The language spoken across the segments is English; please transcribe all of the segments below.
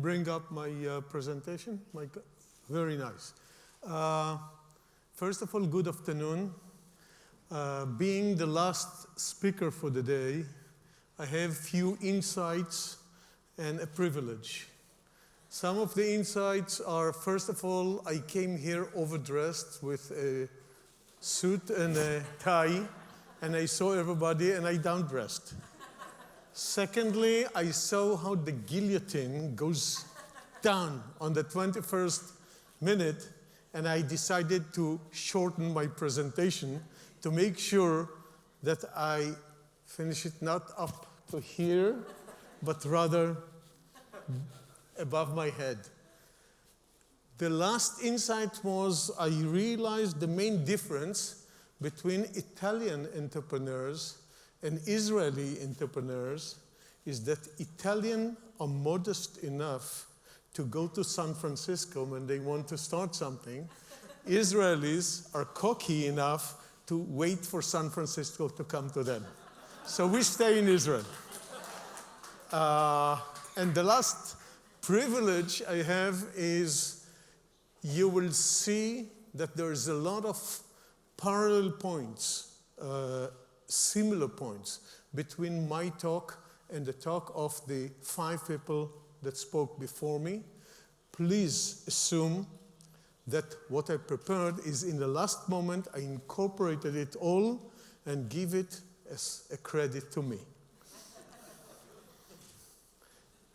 bring up my presentation? Very nice. First of all, good afternoon. Being the last speaker for the day, I have few insights and a privilege. Some of the insights are, first of all, I came here overdressed with a suit and a tie, and I saw everybody and I downdressed. Secondly, I saw how the guillotine goes down on the 21st minute, and I decided to shorten my presentation to make sure that I finish it not up to here, but rather above my head. The last insight was I realized the main difference between Italian entrepreneurs and Israeli entrepreneurs is that Italians are modest enough to go to San Francisco when they want to start something. Israelis are cocky enough to wait for San Francisco to come to them. So we stay in Israel. And the last privilege I have is you will see that there's a lot of parallel points, similar points between my talk and the talk of the 5 people that spoke before me. Please assume that what I prepared is in the last moment I incorporated it all and give it as a credit to me.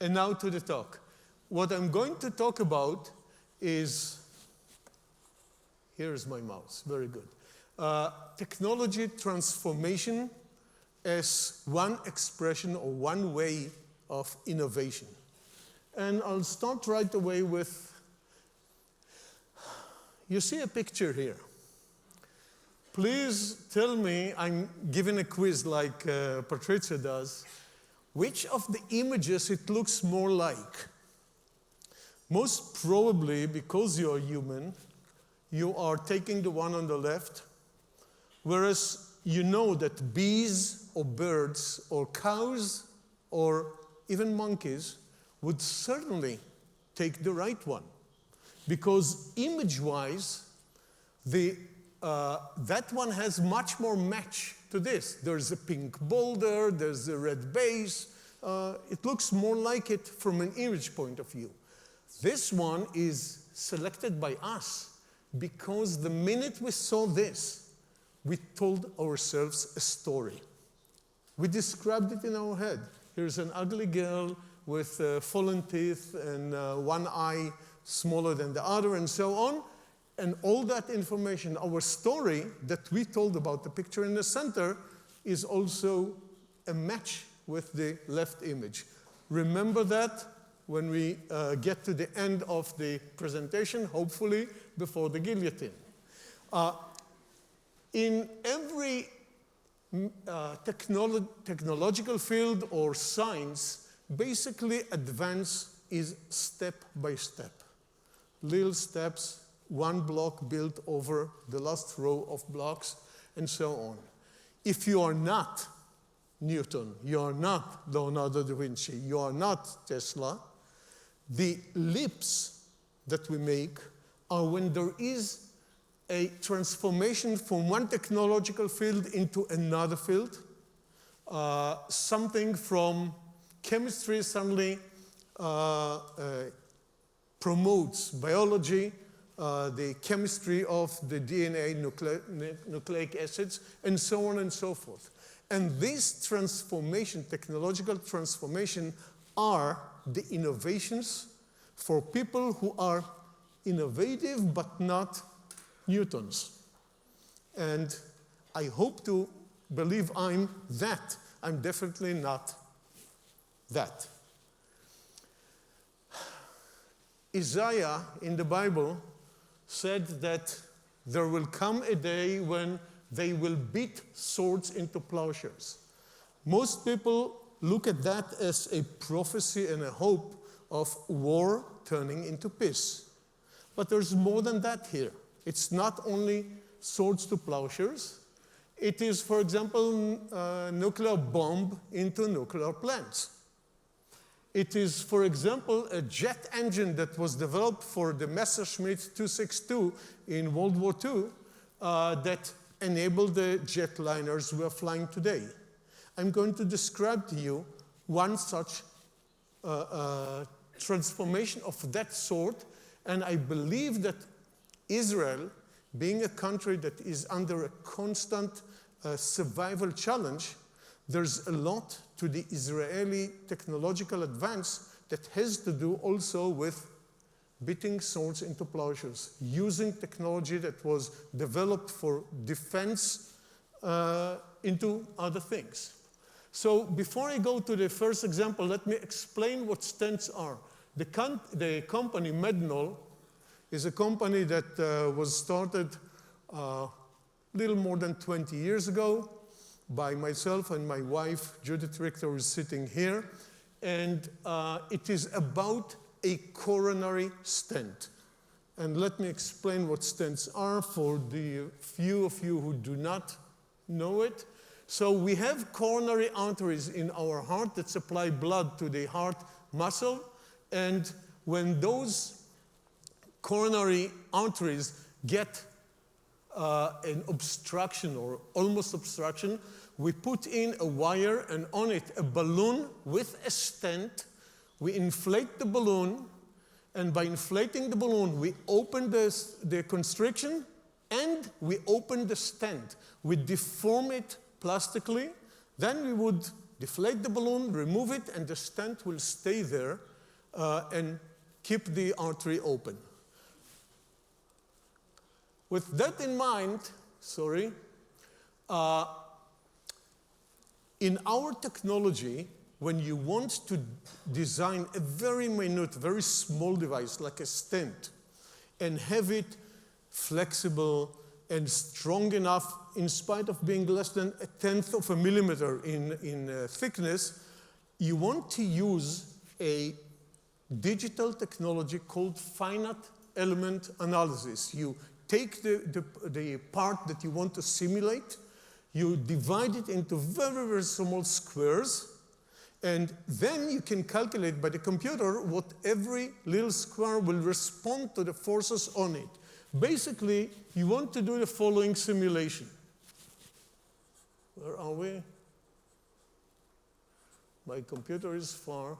And now to the talk. What I'm going to talk about is, here's my mouse, very good. Technology transformation as one expression or one way of innovation. And I'll start right away with, you see a picture here. Please tell me, I'm giving a quiz like Patricia does, which of the images it looks more like? Most probably, because you're human, you are taking the one on the left, whereas you know that bees or birds or cows or even monkeys would certainly take the right one. Because image-wise, that one has much more match to this. There's a pink boulder, there's a red base. It looks more like it from an image point of view. This one is selected by us because the minute we saw this, we told ourselves a story. We described it in our head. Here's an ugly girl with fallen teeth and one eye smaller than the other and so on. And all that information, our story that we told about the picture in the center is also a match with the left image. Remember that when we get to the end of the presentation, hopefully before the guillotine. In every technological field or science, basically advance is step by step. Little steps, one block built over the last row of blocks, and so on. If you are not Newton, you are not Leonardo da Vinci, you are not Tesla, the leaps that we make are when there is a transformation from one technological field into another field. Something from chemistry suddenly promotes biology, the chemistry of the DNA, nucleic acids, and so on and so forth. And this transformation, technological transformation, are the innovations for people who are innovative but not Newtons. And I hope to believe I'm that. I'm definitely not that. Isaiah in the Bible said that there will come a day when they will beat swords into plowshares. Most people look at that as a prophecy and a hope of war turning into peace. But there's more than that here. It's not only swords to plowshares. It is, for example, nuclear bomb into nuclear plants. It is, for example, a jet engine that was developed for the Messerschmitt 262 in World War II that enabled the jetliners we are flying today. I'm going to describe to you one such transformation of that sort, and I believe that Israel, being a country that is under a constant survival challenge, there's a lot to the Israeli technological advance that has to do also with beating swords into plowshares, using technology that was developed for defense into other things. So before I go to the first example, let me explain what stents are. The company Medinol is a company that was started a little more than 20 years ago by myself and my wife, Judith Richter, who is sitting here. And it is about a coronary stent. And let me explain what stents are for the few of you who do not know it. So we have coronary arteries in our heart that supply blood to the heart muscle. And when those coronary arteries get an obstruction or almost obstruction, we put in a wire and on it a balloon with a stent. We inflate the balloon, and by inflating the balloon, we open the constriction and we open the stent. We deform it plastically, then we would deflate the balloon, remove it, and the stent will stay there and keep the artery open. With that in mind, in our technology, when you want to design a very minute, very small device like a stent and have it flexible and strong enough in spite of being less than 1/10 of a millimeter in thickness, you want to use a digital technology called finite element analysis. You take the part that you want to simulate, you divide it into very, very small squares, and then you can calculate by the computer what every little square will respond to the forces on it. Basically, you want to do the following simulation. Where are we? My computer is far,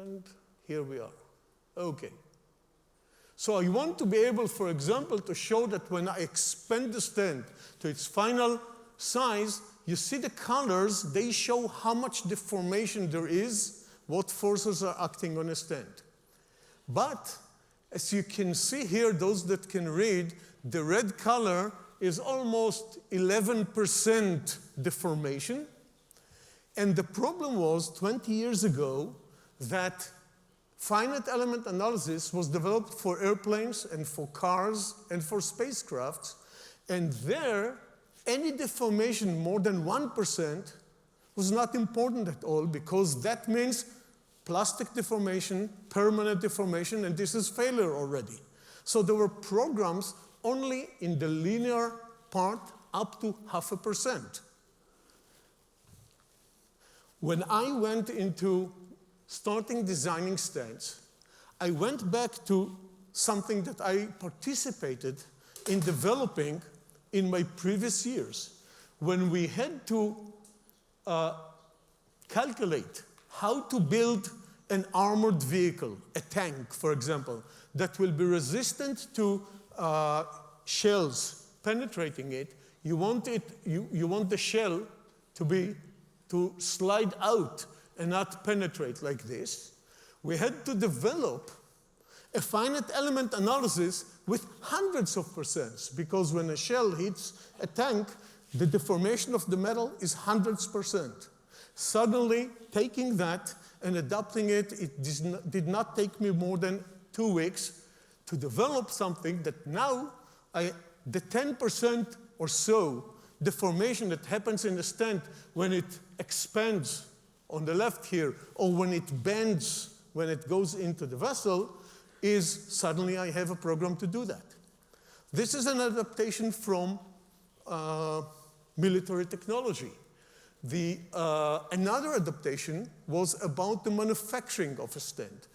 and here we are. Okay. So I want to be able, for example, to show that when I expand the stent to its final size, you see the colors, they show how much deformation there is, what forces are acting on a stent. But as you can see here, those that can read, the red color is almost 11% deformation. And the problem was 20 years ago that finite element analysis was developed for airplanes and for cars and for spacecrafts. And there, any deformation more than 1% was not important at all, because that means plastic deformation, permanent deformation, and this is failure already. So there were programs only in the linear part up to 0.5%. When I went into starting designing stents, I went back to something that I participated in developing in my previous years, when we had to calculate how to build an armored vehicle, a tank, for example, that will be resistant to shells penetrating it. You want the shell to slide out and not penetrate like this. We had to develop a finite element analysis with hundreds of percents, because when a shell hits a tank, the deformation of the metal is hundreds percent. Suddenly, taking that and adapting it, did not take me more than 2 weeks to develop something that now, the 10% or so deformation that happens in the stent when it expands on the left here, or when it bends when it goes into the vessel, is suddenly I have a program to do that. This is an adaptation from military technology. Another adaptation was about the manufacturing of a stent.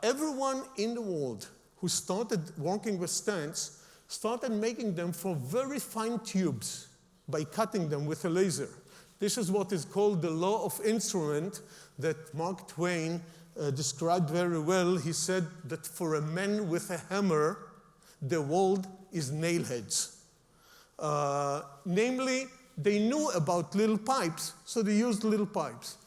Everyone in the world who started working with stents started making them for very fine tubes by cutting them with a laser. This is what is called the law of instrument that Mark Twain described very well. He said that for a man with a hammer, the world is nailheads. Namely, they knew about little pipes, so they used little pipes.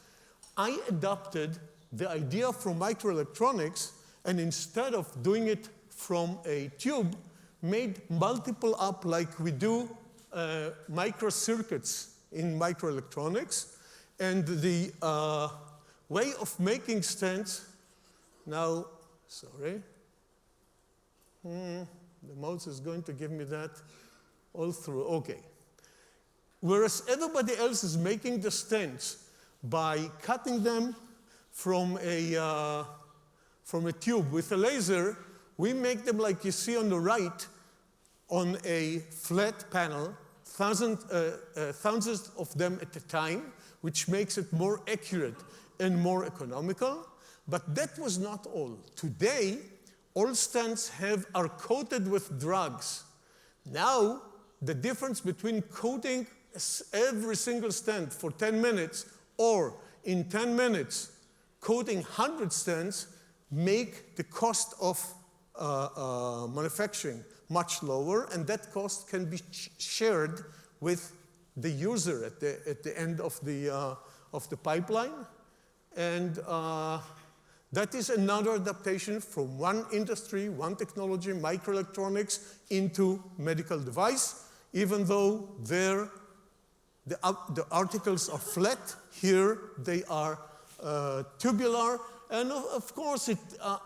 I adopted the idea from microelectronics, and instead of doing it from a tube, made multiple up like we do microcircuits in microelectronics. And the way of making stents, now, sorry, the mouse is going to give me that all through, okay. Whereas everybody else is making the stents by cutting them from a tube with a laser, we make them like you see on the right on a flat panel, thousands of them at a time, which makes it more accurate and more economical. But that was not all. Today, all stents are coated with drugs. Now, the difference between coating every single stent for 10 minutes or in 10 minutes coating 100 stents make the cost of manufacturing much lower, and that cost can be shared with the user at the end of the pipeline. And that is another adaptation from one industry, one technology, microelectronics, into medical device, even though the articles are flat. Here they are tubular. And of course,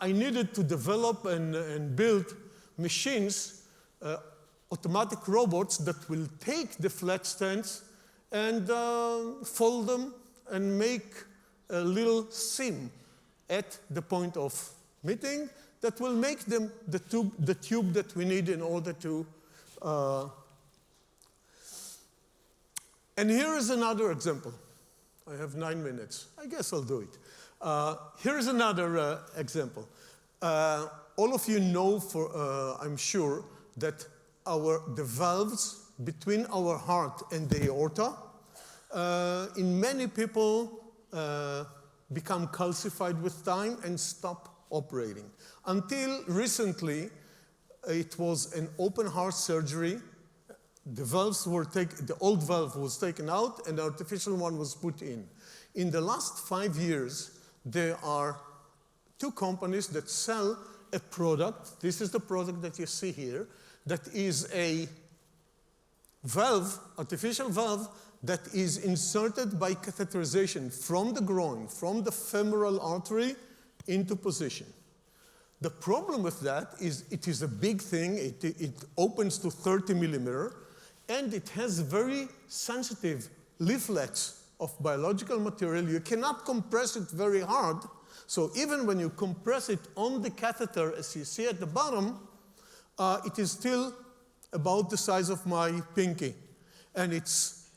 I needed to develop and build machines, automatic robots that will take the flat stents and fold them and make a little seam at the point of meeting that will make them the tube that we need in order to. And here is another example. I have 9 minutes. I guess I'll do it. Here is another example. All of you know, I'm sure, that the valves between our heart and the aorta, in many people, become calcified with time and stop operating. Until recently, it was an open heart surgery. The old valve was taken out and the artificial one was put in. In the last 5 years, there are 2 companies that sell a product. This is the product that you see here, that is a valve, artificial valve, that is inserted by catheterization from the groin, from the femoral artery into position. The problem with that is it is a big thing. It opens to 30 millimeter, and it has very sensitive leaflets of biological material. You cannot compress it very hard. So even when you compress it on the catheter, as you see at the bottom, it is still about the size of my pinky. And it's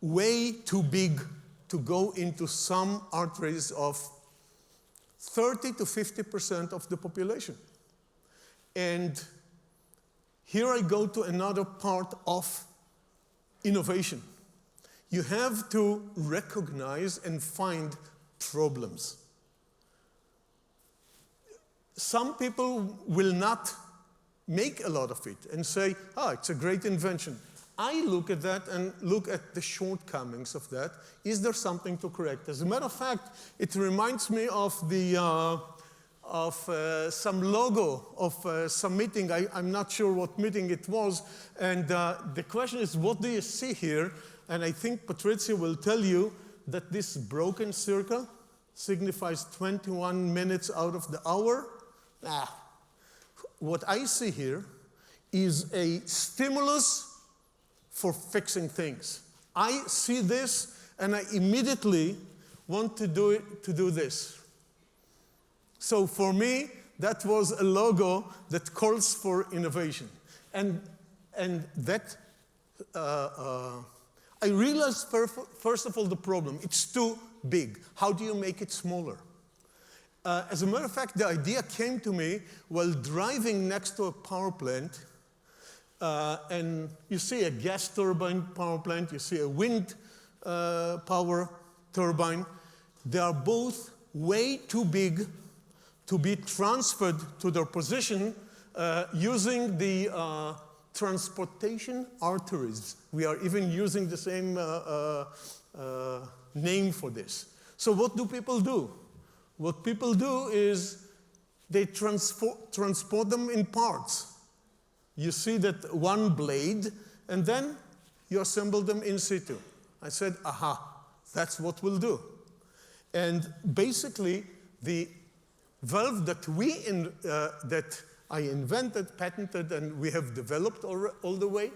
way too big to go into some arteries of 30 to 50% of the population. And here I go to another part of innovation. You have to recognize and find problems. Some people will not make a lot of it and say, it's a great invention. I look at that and look at the shortcomings of that. Is there something to correct? As a matter of fact, it reminds me of some logo of some meeting. I'm not sure what meeting it was. And the question is, what do you see here? And I think Patricia will tell you that this broken circle signifies 21 minutes out of the hour. What I see here is a stimulus for fixing things. I see this, and I immediately want to do this. So for me, that was a logo that calls for innovation. And that, I realized, first of all, the problem. It's too big. How do you make it smaller? As a matter of fact, the idea came to me while driving next to a power plant. And you see a gas turbine power plant, you see a wind power turbine. They are both way too big to be transferred to their position using the transportation arteries. We are even using the same name for this. So what do people do? What people do is they transport them in parts. You see that one blade, and then you assemble them in situ. I said, aha, that's what we'll do. And basically, the valve that I invented, patented, and we have developed all the way,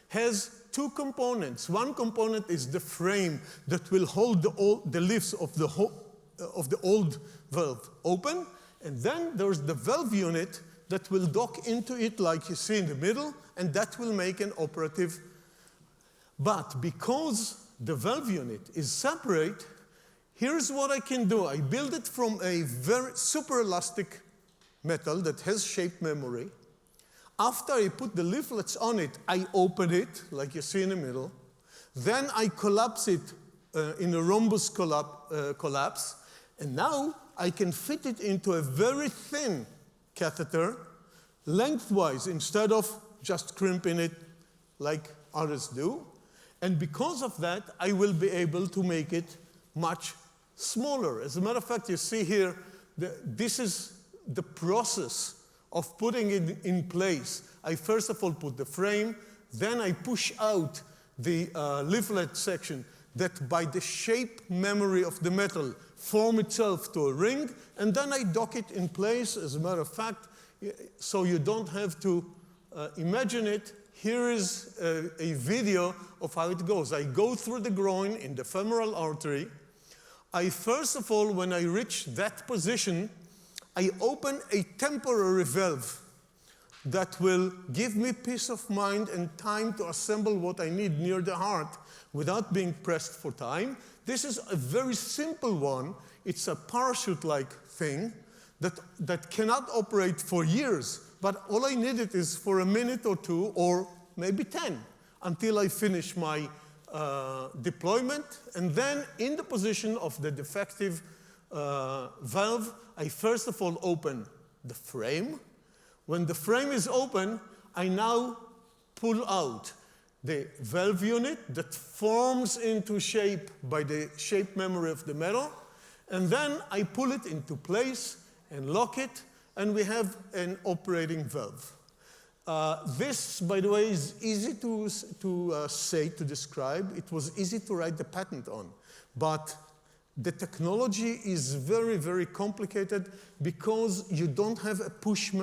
has two components. One component is the frame that will hold the leaves of the old valve open, and then there's the valve unit that will dock into it like you see in the middle, and that will make an operative. But because the valve unit is separate, here's what I can do. I build it from a very super elastic metal that has shape memory. After I put the leaflets on it, I open it, like you see in the middle. Then I collapse it in a rhombus collapse. And now I can fit it into a very thin catheter, lengthwise, instead of just crimping it like others do. And because of that, I will be able to make it much smaller. As a matter of fact, you see here, this is the process of putting it in place. I first of all put the frame, then I push out the leaflet section that by the shape memory of the metal form itself to a ring, and then I dock it in place, as a matter of fact, so you don't have to imagine it. Here is a video of how it goes. I go through the groin in the femoral artery. I first of all, when I reach that position, I open a temporary valve that will give me peace of mind and time to assemble what I need near the heart without being pressed for time. This is a very simple one. It's a parachute-like thing that cannot operate for years, but all I needed is for a minute or two, or maybe 10, until I finish my deployment. And then in the position of the defective valve, I first of all open the frame. When the frame is open, I now pull out the valve unit that forms into shape by the shape memory of the metal, and then I pull it into place and lock it, and we have an operating valve. This, by the way, is easy to describe. It was easy to write the patent on, but the technology is very, very complicated because you don't have a push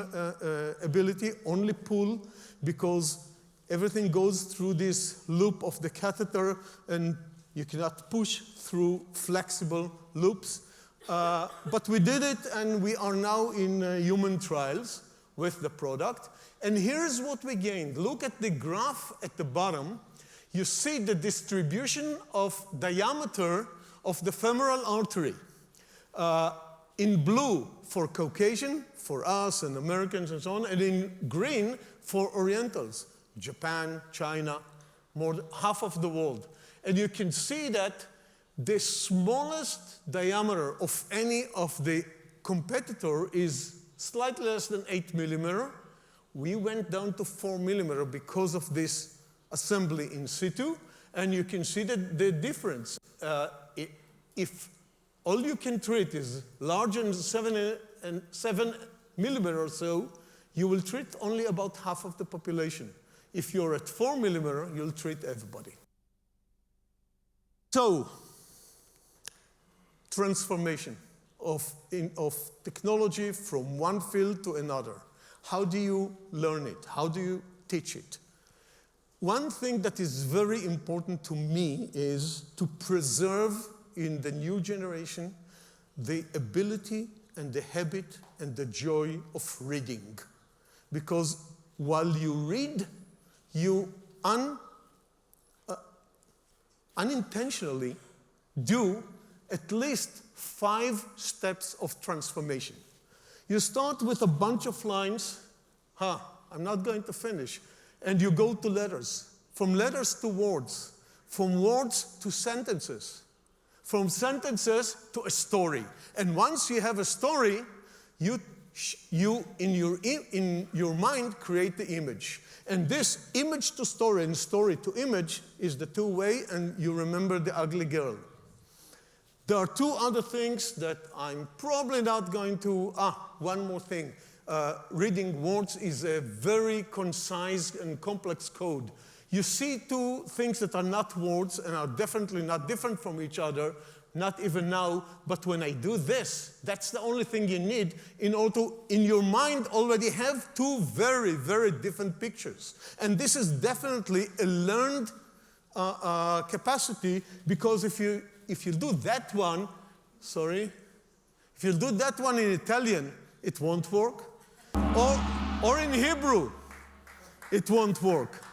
ability, only pull, because everything goes through this loop of the catheter, and you cannot push through flexible loops. But we did it, and we are now in human trials with the product. And here's what we gained. Look at the graph at the bottom. You see the distribution of diameter of the femoral artery. In blue for Caucasian, for us and Americans and so on, and in green for Orientals, Japan, China, more than half of the world. And you can see that the smallest diameter of any of the competitor is slightly less than 8 millimeter. We went down to 4 millimeter because of this assembly in situ, and you can see that the difference. If all you can treat is larger than 7 millimeter or so, you will treat only about half of the population. If you're at 4 millimeter, you'll treat everybody. So, transformation of technology from one field to another. How do you learn it? How do you teach it? One thing that is very important to me is to preserve in the new generation the ability and the habit and the joy of reading. Because while you read, you unintentionally do at least 5 steps of transformation. You start with a bunch of lines. I'm not going to finish. And you go to letters. From letters to words. From words to sentences. From sentences to a story. And once you have a story, you in your mind create the image. And this image to story and story to image is the two-way, and you remember the ugly girl. There are 2 other things that I'm probably not going to, one more thing. Reading words is a very concise and complex code. You see 2 things that are not words and are definitely not different from each other, not even now, but when I do this, that's the only thing you need in order to, in your mind, already have 2 very, very different pictures. And this is definitely a learned capacity, because if you do that one, if you do that one in Italian, it won't work. Or in Hebrew, it won't work.